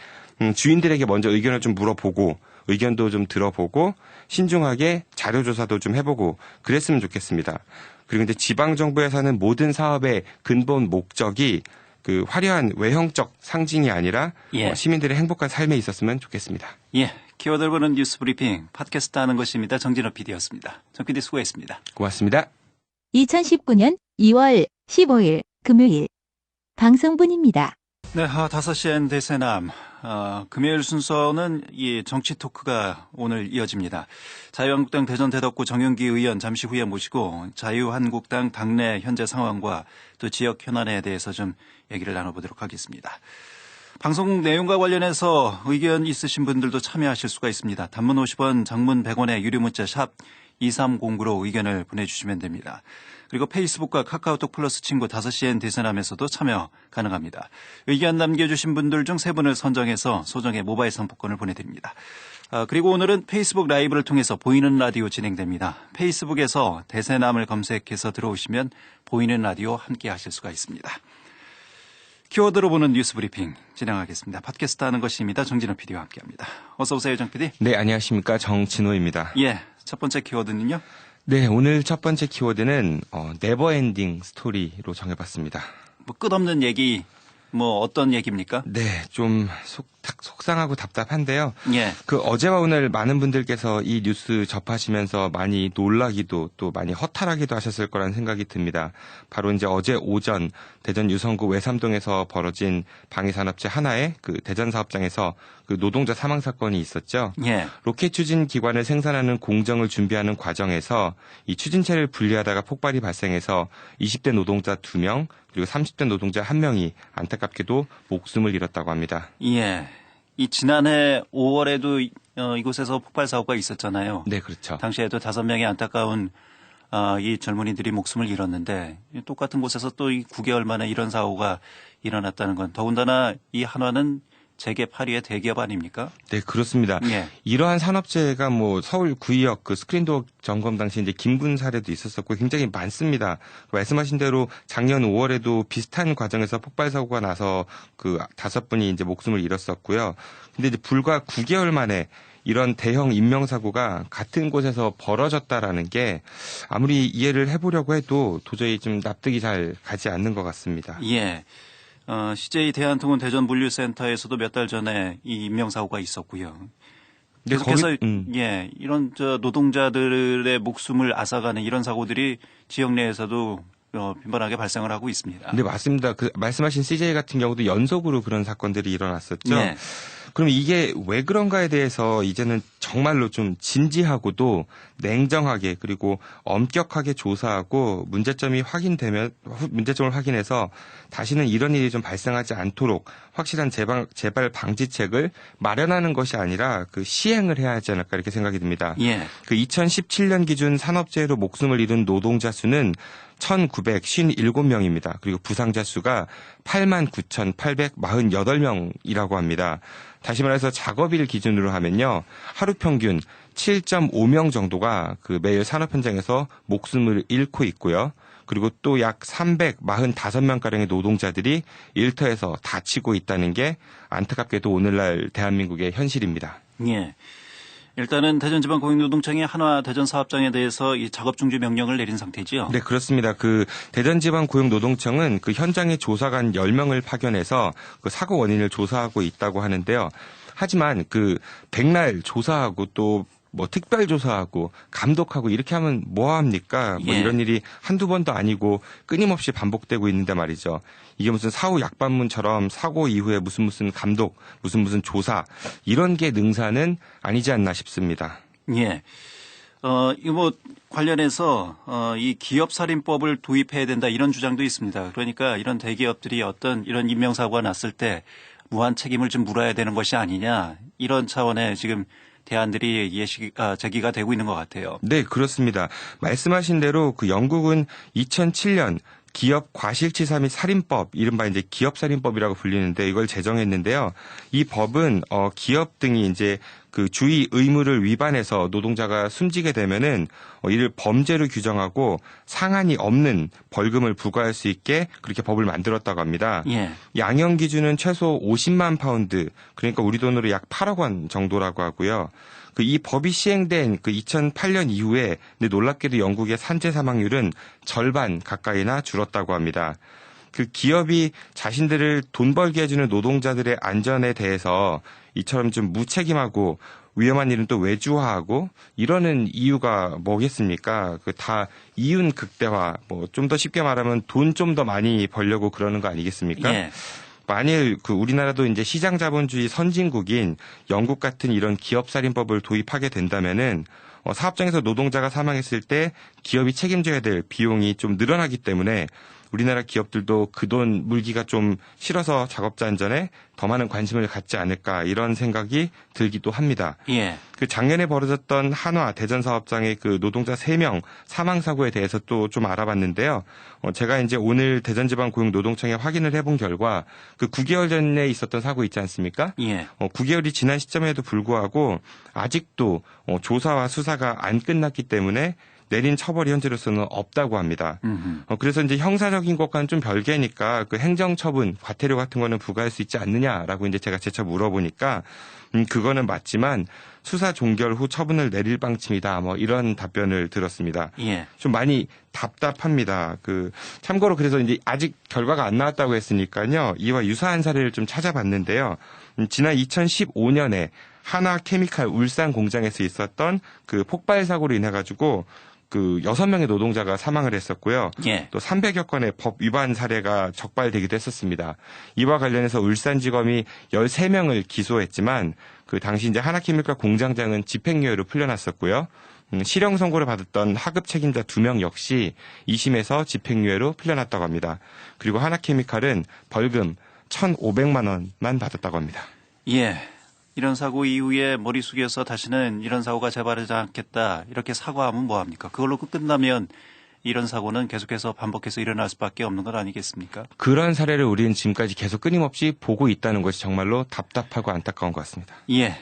주인들에게 먼저 의견을 좀 물어보고 의견도 좀 들어보고 신중하게 자료조사도 좀 해보고 그랬으면 좋겠습니다. 그리고 이제 지방정부에서는 모든 사업의 근본 목적이 그 화려한 외형적 상징이 아니라 예. 시민들의 행복한 삶에 있었으면 좋겠습니다. 예, 키워드 보는 뉴스 브리핑 팟캐스트 하는 것입니다. 정진호 PD였습니다. 정 PD 수고했습니다. 고맙습니다. 2019년 2월 15일 금요일 방송분입니다. 네, 5시엔 대세남. 금요일 순서는 이 정치 토크가 오늘 이어집니다. 자유한국당 대전 대덕구 정영기 의원 잠시 후에 모시고 자유한국당 당내 현재 상황과 또 지역 현안에 대해서 좀 얘기를 나눠보도록 하겠습니다. 방송 내용과 관련해서 의견 있으신 분들도 참여하실 수가 있습니다. 단문 50원, 장문 100원의 유료 문자 샵 2309로 의견을 보내주시면 됩니다. 그리고 페이스북과 카카오톡 플러스 친구 5시엔 대선함에서도 참여 가능합니다. 의견 남겨주신 분들 중 3분을 선정해서 소정의 모바일 상품권을 보내드립니다. 그리고 오늘은 페이스북 라이브를 통해서 보이는 라디오 진행됩니다. 페이스북에서 대세남을 검색해서 들어오시면 보이는 라디오 함께 하실 수가 있습니다. 키워드로 보는 뉴스 브리핑 진행하겠습니다. 팟캐스트 하는 것입니다. 정진호 PD와 함께합니다. 어서 오세요, 정 PD. 네, 안녕하십니까. 정진호입니다. 예, 첫 번째 키워드는요? 네, 오늘 첫 번째 키워드는 네버엔딩 스토리로 정해봤습니다. 뭐 끝없는 얘기, 뭐 어떤 얘기입니까? 네, 좀 속상하고 답답한데요. 예. 그 어제와 오늘 많은 분들께서 이 뉴스 접하시면서 많이 놀라기도 또 많이 허탈하기도 하셨을 거라는 생각이 듭니다. 바로 이제 어제 오전 대전 유성구 외삼동에서 벌어진 방위산업체 하나의 그 대전 사업장에서 그 노동자 사망 사건이 있었죠. 예. 로켓 추진 기관을 생산하는 공정을 준비하는 과정에서 이 추진체를 분리하다가 폭발이 발생해서 20대 노동자 2명 그리고 30대 노동자 1명이 안타깝게도 목숨을 잃었다고 합니다. 예. 이 지난해 5월에도 이곳에서 폭발 사고가 있었잖아요. 네, 그렇죠. 당시에도 5명의 안타까운 이 젊은이들이 목숨을 잃었는데 똑같은 곳에서 또 9개월 만에 이런 사고가 일어났다는 건 더군다나 이 한화는 재계 8위의 대기업 아닙니까? 네, 그렇습니다. 예. 이러한 산업재해가 뭐 서울 구의역 그 스크린도어 점검 당시 이제 김군 사례도 있었었고 굉장히 많습니다. 말씀하신 대로 작년 5월에도 비슷한 과정에서 폭발 사고가 나서 그 5분이 이제 목숨을 잃었었고요. 근데 이제 불과 9개월 만에 이런 대형 인명사고가 같은 곳에서 벌어졌다라는 게 아무리 이해를 해보려고 해도 도저히 좀 납득이 잘 가지 않는 것 같습니다. 예. CJ 대한통운 대전 물류센터에서도 몇 달 전에 이 인명사고가 있었고요. 네, 계속해서 예, 이런 노동자들의 목숨을 앗아가는 이런 사고들이 지역 내에서도 빈번하게 발생을 하고 있습니다. 네, 맞습니다. 그 말씀하신 CJ 같은 경우도 연속으로 그런 사건들이 일어났었죠. 네. 그럼 이게 왜 그런가에 대해서 이제는 정말로 좀 진지하고도 냉정하게 그리고 엄격하게 조사하고 문제점을 확인해서 다시는 이런 일이 좀 발생하지 않도록 확실한 재발 방지책을 마련하는 것이 아니라 그 시행을 해야 하지 않을까 이렇게 생각이 듭니다. 예. 그 2017년 기준 산업재해로 목숨을 잃은 노동자 수는 1,957명입니다. 그리고 부상자 수가 89,848명이라고 합니다. 다시 말해서 작업일 기준으로 하면요. 하루 평균 7.5명 정도가 그 매일 산업 현장에서 목숨을 잃고 있고요. 그리고 또 약 345명가량의 노동자들이 일터에서 다치고 있다는 게 안타깝게도 오늘날 대한민국의 현실입니다. 예. 일단은 대전지방고용노동청이 한화 대전 사업장에 대해서 이 작업 중지 명령을 내린 상태지요. 네, 그렇습니다. 그 대전지방고용노동청은 그 현장에 조사관 10명을 파견해서 그 사고 원인을 조사하고 있다고 하는데요. 하지만 그 백날 조사하고 또 뭐 특별 조사하고 감독하고 이렇게 하면 뭐 합니까? 뭐 예. 이런 일이 한두 번도 아니고 끊임없이 반복되고 있는데 말이죠. 이게 무슨 사후 약반문처럼 사고 이후에 무슨 감독, 무슨 조사 이런 게 능사는 아니지 않나 싶습니다. 예. 이거 뭐 관련해서 이 기업살인법을 도입해야 된다 이런 주장도 있습니다. 그러니까 이런 대기업들이 어떤 이런 인명사고가 났을 때 무한 책임을 좀 물어야 되는 것이 아니냐 이런 차원의 지금 대안들이 제기가 되고 있는 것 같아요. 네, 그렇습니다. 말씀하신 대로 그 영국은 2007년 기업 과실치사 및 살인법, 이른바 이제 기업살인법이라고 불리는데 이걸 제정했는데요. 이 법은 기업 등이 이제 그 주의 의무를 위반해서 노동자가 숨지게 되면은 이를 범죄로 규정하고 상한이 없는 벌금을 부과할 수 있게 그렇게 법을 만들었다고 합니다. 예. 양형 기준은 최소 50만 파운드, 그러니까 우리 돈으로 약 8억 원 정도라고 하고요. 그 이 법이 시행된 그 2008년 이후에 놀랍게도 영국의 산재 사망률은 절반 가까이나 줄었다고 합니다. 그 기업이 자신들을 돈 벌게 해주는 노동자들의 안전에 대해서 이처럼 좀 무책임하고 위험한 일은 또 외주화하고 이러는 이유가 뭐겠습니까? 그 다 이윤 극대화, 뭐 좀 더 쉽게 말하면 돈 좀 더 많이 벌려고 그러는 거 아니겠습니까? 예. 만일 그 우리나라도 이제 시장 자본주의 선진국인 영국 같은 이런 기업살인법을 도입하게 된다면은 사업장에서 노동자가 사망했을 때 기업이 책임져야 될 비용이 좀 늘어나기 때문에 우리나라 기업들도 그 돈 물기가 좀 싫어서 작업자 안전에 더 많은 관심을 갖지 않을까 이런 생각이 들기도 합니다. 예. 그 작년에 벌어졌던 한화 대전 사업장의 그 노동자 3명 사망 사고에 대해서 또 좀 알아봤는데요. 제가 이제 오늘 대전지방고용노동청에 확인을 해본 결과 그 9개월 전에 있었던 사고 있지 않습니까? 예. 9개월이 지난 시점에도 불구하고 아직도 조사와 수사가 안 끝났기 때문에 내린 처벌이 현재로서는 없다고 합니다. 그래서 이제 형사적인 것과는 좀 별개니까 그 행정처분, 과태료 같은 거는 부과할 수 있지 않느냐라고 이제 제가 재차 물어보니까 그거는 맞지만 수사 종결 후 처분을 내릴 방침이다. 뭐 이런 답변을 들었습니다. 예. 좀 많이 답답합니다. 참고로 그래서 이제 아직 결과가 안 나왔다고 했으니까요. 이와 유사한 사례를 좀 찾아봤는데요. 지난 2015년에 하나케미칼 울산 공장에서 있었던 그 폭발 사고로 인해 가지고 그 6명의 노동자가 사망을 했었고요. 예. 또 300여 건의 법 위반 사례가 적발되기도 했었습니다. 이와 관련해서 울산지검이 13명을 기소했지만 그 당시 이제 하나케미칼 공장장은 집행유예로 풀려났었고요. 실형 선고를 받았던 하급 책임자 2명 역시 2심에서 집행유예로 풀려났다고 합니다. 그리고 하나케미칼은 벌금 1,500만 원만 받았다고 합니다. 예. 이런 사고 이후에 머리 숙여서 다시는 이런 사고가 재발하지 않겠다 이렇게 사과하면 뭐합니까? 그걸로 끝나면 이런 사고는 계속해서 반복해서 일어날 수밖에 없는 건 아니겠습니까? 그런 사례를 우리는 지금까지 계속 끊임없이 보고 있다는 것이 정말로 답답하고 안타까운 것 같습니다. 예.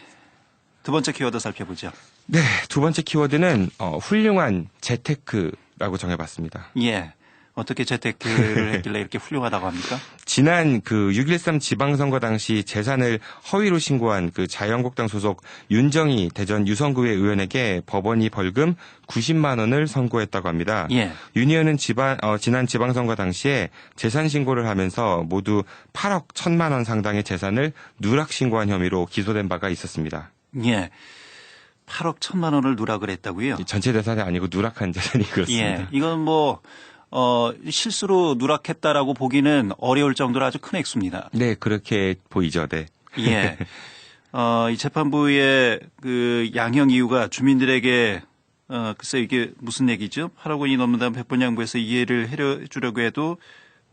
두 번째 키워드 살펴보죠. 네, 두 번째 키워드는 훌륭한 재테크라고 정해봤습니다. 예. 어떻게 재테크를 했길래 이렇게 훌륭하다고 합니까? 지난 그 6.13 지방선거 당시 재산을 허위로 신고한 그 자유한국당 소속 윤정희 대전 유성구의 의원에게 법원이 벌금 90만 원을 선고했다고 합니다. 예. 윤 의원은 지난 지방선거 당시에 재산 신고를 하면서 모두 8억 1천만 원 상당의 재산을 누락 신고한 혐의로 기소된 바가 있었습니다. 예. 8억 1천만 원을 누락을 했다고요? 전체 재산이 아니고 누락한 재산이 그렇습니다. 예. 이건 뭐 실수로 누락했다라고 보기는 어려울 정도로 아주 큰 액수입니다. 네, 그렇게 보이죠. 네. 예. 이 재판부의 그 양형 이유가 주민들에게 글쎄 이게 무슨 얘기죠? 8억 원이 넘는다면 100번 양보해서 이해를 해주려고 해도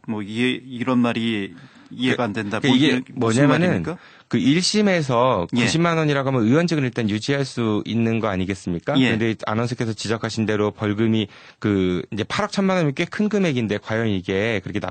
뭐 이런 말이 이해가 안 된다. 이게 뭐냐면은 말입니까? 그 1심에서 예. 90만 원이라고 하면 의원직을 일단 유지할 수 있는 거 아니겠습니까? 예. 그런데 아나운서께서 지적하신 대로 벌금이 그 이제 8억 1천만 원이면 꽤 큰 금액인데 과연 이게 그렇게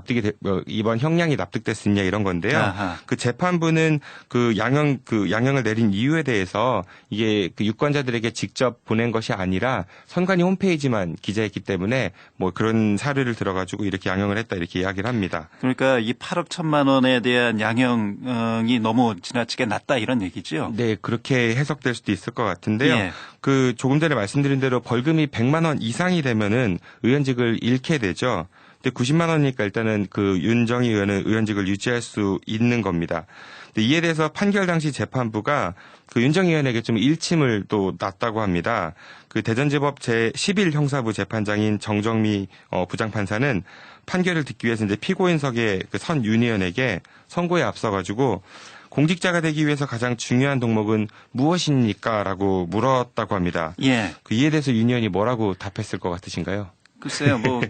이번 형량이 납득됐느냐 이런 건데요. 아하. 그 재판부는 그 양형을 내린 이유에 대해서 이게 그 유권자들에게 직접 보낸 것이 아니라 선관위 홈페이지만 기재했기 때문에 뭐 그런 사례를 들어가지고 이렇게 양형을 했다 이렇게 이야기를 합니다. 그러니까 이 8억 1천만 원에 대한 양형이 너무 지나치게 낮다 이런 얘기죠. 네, 그렇게 해석될 수도 있을 것 같은데요. 예. 그 조금 전에 말씀드린 대로 벌금이 100만 원 이상이 되면은 의원직을 잃게 되죠. 근데 90만 원이니까 일단은 그 윤정희 의원은 의원직을 유지할 수 있는 겁니다. 근데 이에 대해서 판결 당시 재판부가 그 윤정희 의원에게 좀 일침을 또 놨다고 합니다. 그 대전지법 제11 형사부 재판장인 정정미 부장판사는 판결을 듣기 위해서 이제 피고인석의 그 선 윤 의원에게 선고에 앞서가지고 공직자가 되기 위해서 가장 중요한 덕목은 무엇입니까?라고 물었다고 합니다. 예. 그 이에 대해서 윤 의원이 뭐라고 답했을 것 같으신가요? 글쎄요, 뭐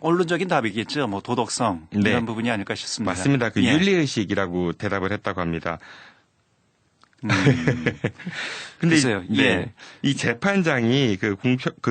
언론적인 답이겠죠. 뭐 도덕성 네. 이런 부분이 아닐까 싶습니다. 맞습니다. 그 예. 윤리의식이라고 대답을 했다고 합니다. 근데 글쎄요. 예. 이 재판장이 그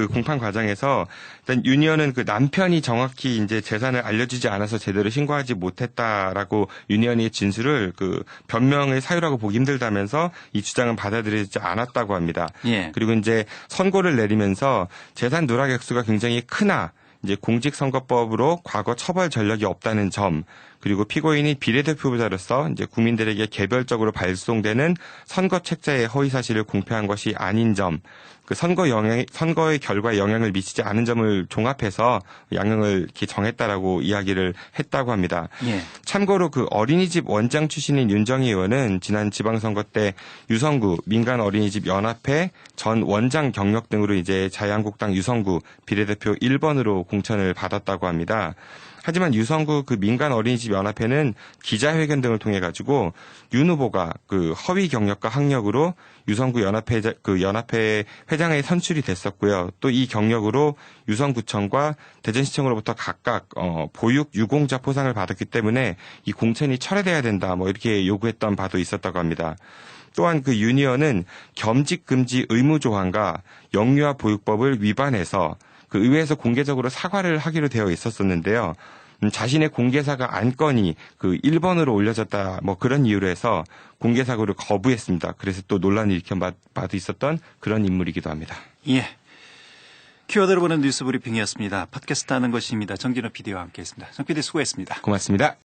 공판 과정에서 일단 윤 의원은 그 남편이 정확히 이제 재산을 알려주지 않아서 제대로 신고하지 못했다라고 윤 의원의 진술을 그 변명의 사유라고 보기 힘들다면서 이 주장은 받아들이지 않았다고 합니다. 예. 그리고 이제 선고를 내리면서 재산 누락 액수가 굉장히 크나 이제 공직선거법으로 과거 처벌 전력이 없다는 점, 그리고 피고인이 비례대표자로서 이제 국민들에게 개별적으로 발송되는 선거 책자의 허위 사실을 공표한 것이 아닌 점, 그 선거의 결과에 영향을 미치지 않은 점을 종합해서 양형을 이렇게 정했다라고 이야기를 했다고 합니다. 예. 참고로 그 어린이집 원장 출신인 윤정희 의원은 지난 지방선거 때 유성구 민간 어린이집 연합회 전 원장 경력 등으로 이제 자유한국당 유성구 비례대표 1번으로 공천을 받았다고 합니다. 하지만 유성구 그 민간 어린이집 연합회는 기자회견 등을 통해 가지고 윤 후보가 그 허위 경력과 학력으로 유성구 연합회 회장에 선출이 됐었고요. 또 이 경력으로 유성구청과 대전시청으로부터 각각 보육 유공자 포상을 받았기 때문에 이 공천이 철회돼야 된다. 뭐 이렇게 요구했던 바도 있었다고 합니다. 또한 그 윤 의원은 겸직 금지 의무 조항과 영유아 보육법을 위반해서 그 의회에서 공개적으로 사과를 하기로 되어 있었었는데요. 자신의 공개사가 안건이 그 1번으로 올려졌다 뭐 그런 이유로 해서 공개사고를 거부했습니다. 그래서 또 논란을 일으켜 봐도 있었던 그런 인물이기도 합니다. 예. 키워드를 보는 뉴스 브리핑이었습니다. 팟캐스트 하는 것입니다. 정진호 PD와 함께했습니다. 정 PD 수고했습니다. 고맙습니다.